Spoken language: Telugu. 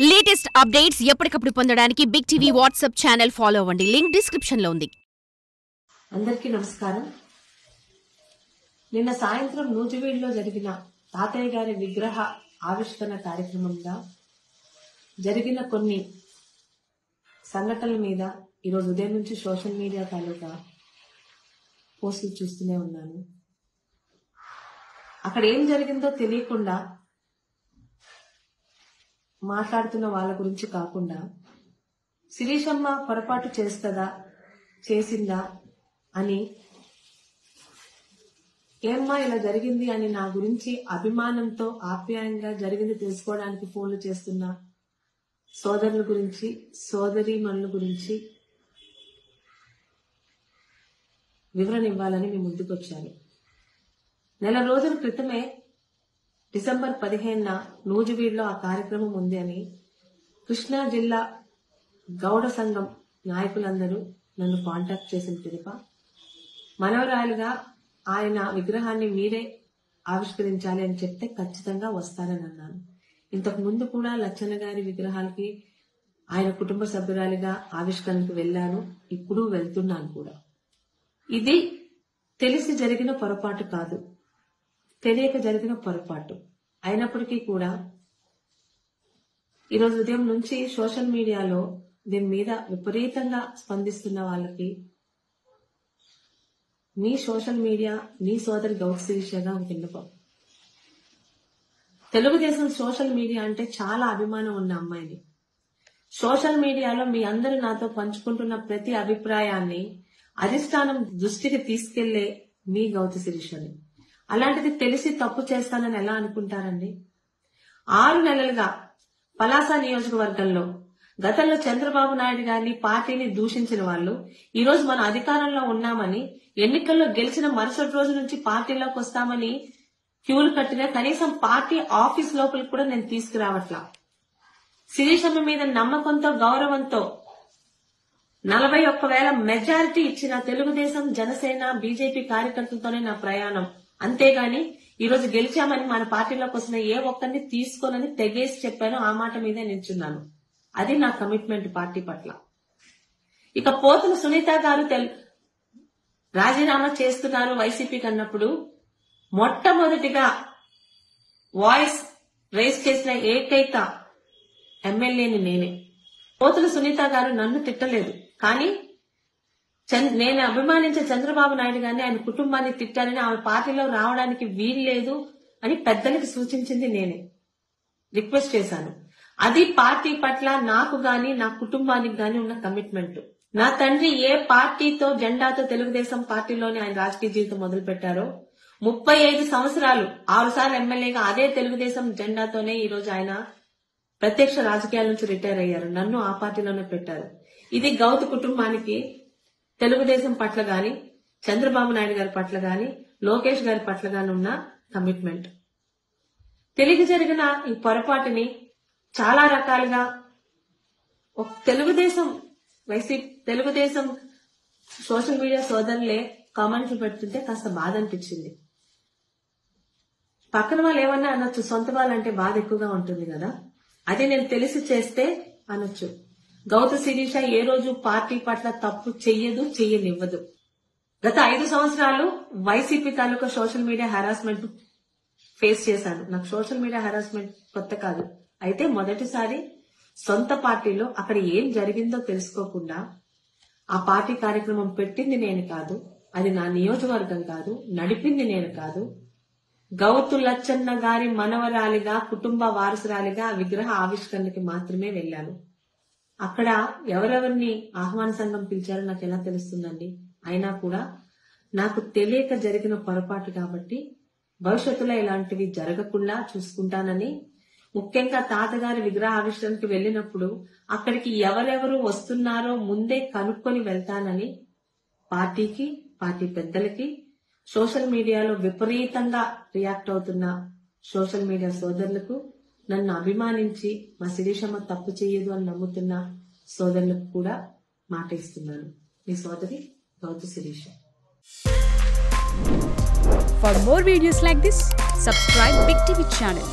లేటెస్ట్ అప్డేట్స్ ఎప్పటికప్పుడు పొందడానికి big TV WhatsApp channel follow అవ్వండి. లింక్ డిస్క్రిప్షన్ లో ఉంది. అందరికీ నమస్కారం. నిన్న సాయంత్రం నూజివీడులో జరిగిన తాతయ్య గారి విగ్రహ ఆవిష్కరణ కార్యక్రమంగా జరిగిన కొన్ని సంఘటనల మీద ఈరోజు ఉదయం నుంచి సోషల్ మీడియా తాలూకా పోస్టులు చూస్తూనే ఉన్నాను. అక్కడ ఏం జరిగిందో తెలియకుండా మాట్లాడుతున్న వాళ్ళ గురించి కాకుండా శిరీషమ్మ పొరపాటు చేసిందా అని, ఏమ్మా ఇలా జరిగింది అని నా గురించి అభిమానంతో ఆప్యాయంగా జరిగింది తెలుసుకోవడానికి ఫోన్లు చేస్తున్న సోదరుల గురించి, సోదరీమణుల గురించి వివరణ ఇవ్వాలని మీ ముందుకు వచ్చాను. నెల రోజుల క్రితమే డిసెంబర్ 15న నూజివీడులో ఆ కార్యక్రమం ఉంది అని కృష్ణా జిల్లా గౌడ సంఘం నాయకులందరూ నన్ను కాంటాక్ట్ చేసిన పిదప మనవరాలుగా ఆయన విగ్రహాన్ని మీరే ఆవిష్కరించాలి అని చెప్తే ఖచ్చితంగా వస్తానని అన్నాను. ఇంతకు ముందు కూడా లచ్చన్న గారి విగ్రహాలకి ఆయన కుటుంబ సభ్యురాలిగా ఆవిష్కరణకు వెళ్ళాను, ఇప్పుడు వెళ్తున్నాను కూడా. ఇది తెలిసి జరిగిన పొరపాటు కాదు, తెలియక జరిగిన పొరపాటు. అయినప్పటికీ కూడా ఈరోజు ఉదయం నుంచి సోషల్ మీడియాలో దీని మీద విపరీతంగా స్పందిస్తున్న వాళ్ళకి మీ సోషల్ మీడియా, మీ సోదరి గౌత్ శిరీషగా ఒక విన్నపం. తెలుగుదేశం సోషల్ మీడియా అంటే చాలా అభిమానం ఉన్న అమ్మాయిని. సోషల్ మీడియాలో మీ అందరూ నాతో పంచుకుంటున్న ప్రతి అభిప్రాయాన్ని అధిష్టానం దృష్టికి తీసుకెళ్లే మీ గౌత్ శిరీషని. అలాంటిది తెలిసి తప్పు చేస్తానని ఎలా అనుకుంటారండి? 6 నెలలుగా పలాస నియోజకవర్గంలో గతంలో చంద్రబాబు నాయుడు గారిని, పార్టీని దూషించిన వాళ్ళు ఈ రోజు మన అధికారంలో ఉన్నామని, ఎన్నికల్లో గెలిచిన మరుసటి రోజు నుంచి పార్టీలోకి వస్తామని క్యూలు కట్టినా కనీసం పార్టీ ఆఫీస్ లోపలికి కూడా నేను తీసుకురావట్లా. శిరీషమ్మ మీద నమ్మకంతో, గౌరవంతో 41,000 మెజారిటీ ఇచ్చిన తెలుగుదేశం, జనసేన, బీజేపీ కార్యకర్తలతోనే నా ప్రయాణం. అంతేగాని ఈరోజు గెలిచామని మన పార్టీలోకి వస్తున్న ఏ ఒక్కరిని తీసుకోనని తెగేసి చెప్పాను. ఆ మాట మీదే నిల్చున్నాను. అది నా కమిట్మెంట్ పార్టీ పట్ల. ఇక పోతున్న సునీత గారు రాజీనామా చేస్తున్నారు వైసీపీకి అన్నప్పుడు మొట్టమొదటిగా వాయిస్ రేస్ చేసిన ఏకైక ఎమ్మెల్యేని నేనే. పోతుల సునీత గారు నన్ను తిట్టలేదు, కానీ నేను అభిమానించే చంద్రబాబు నాయుడు గారిని, ఆయన కుటుంబాన్ని తిట్టారని, ఆమె పార్టీలో రావడానికి వీల్లేదు అని పెద్దలకి సూచించింది నేనే. రిక్వెస్ట్ చేశాను. అది పార్టీ పట్ల నాకు గాని, నా కుటుంబానికి గాని ఉన్న కమిట్మెంట్. నా తండ్రి ఏ పార్టీతో, జెండాతో తెలుగుదేశం పార్టీలోనే ఆయన రాజకీయ జీవితం మొదలు పెట్టారో 35 సంవత్సరాలు 6 సార్లు ఎమ్మెల్యేగా అదే తెలుగుదేశం జెండాతోనే ఈ రోజు ఆయన ప్రత్యక్ష రాజకీయాల నుంచి రిటైర్ అయ్యారు. నన్ను ఆ పార్టీలోనే పెట్టారు. ఇది గౌతు కుటుంబానికి తెలుగుదేశం పట్ల గాని, చంద్రబాబు నాయుడు గారి పట్ల గాని, లోకేష్ గారి పట్ల గాని ఉన్న కమిట్మెంట్. తెలిసి జరిగిన ఈ పొరపాటుని చాలా రకాలుగా తెలుగుదేశం సోషల్ మీడియా సోదరులే కామెంట్లు పెడుతుంటే కాస్త బాధ అనిపించింది. పక్కన వాళ్ళు ఏమన్నా అనొచ్చు, సొంత వాళ్ళంటే బాధ ఎక్కువగా ఉంటుంది కదా. అదే నేను తెలిసి చేస్తే అనొచ్చు. గౌత శిరీష ఏ రోజు పార్టీ పట్ల తప్పు చెయ్యనివ్వదు. గత 5 సంవత్సరాలు వైసీపీ తాలూకా సోషల్ మీడియా హెరాస్మెంట్ ఫేస్ చేశాను. నాకు సోషల్ మీడియా హెరాస్మెంట్ కొత్త కాదు. అయితే మొదటిసారి సొంత పార్టీలో అక్కడ ఏం జరిగిందో తెలుసుకోకుండా ఆ పార్టీ కార్యక్రమం పెట్టింది నేను కాదు, అది నా నియోజకవర్గం కాదు, నడిపింది నేను కాదు. గౌతు లచ్చన్న గారి మనవరాలిగా, కుటుంబ వారసురాలిగా విగ్రహ ఆవిష్కరణకి మాత్రమే వెళ్లాను. అక్కడ ఎవరెవరిని ఆహ్వాన సంఘం పిలిచారో నాకు ఎలా తెలుస్తుందండి? అయినా కూడా నాకు తెలియక జరిగిన పొరపాటు కాబట్టి భవిష్యత్తులో ఇలాంటివి జరగకుండా చూసుకుంటానని, ముఖ్యంగా తాతగారి విగ్రహ ఆవిష్కరణకి వెళ్లినప్పుడు అక్కడికి ఎవరెవరు వస్తున్నారో ముందే కనుక్కొని వెళ్తానని పార్టీకి, పార్టీ పెద్దలకి, సోషల్ మీడియాలో విపరీతంగా రియాక్ట్ అవుతున్న సోషల్ మీడియా సోదరులకు, నన్ను అభిమానించి మా శిరీషమ్మ తప్పు చేయదు అని నమ్ముతున్న సోదరులకు కూడా మాట ఇస్తున్నాను. మీ సోదరి Gouthu Sirisha. For more videos like this, subscribe Big TV channel.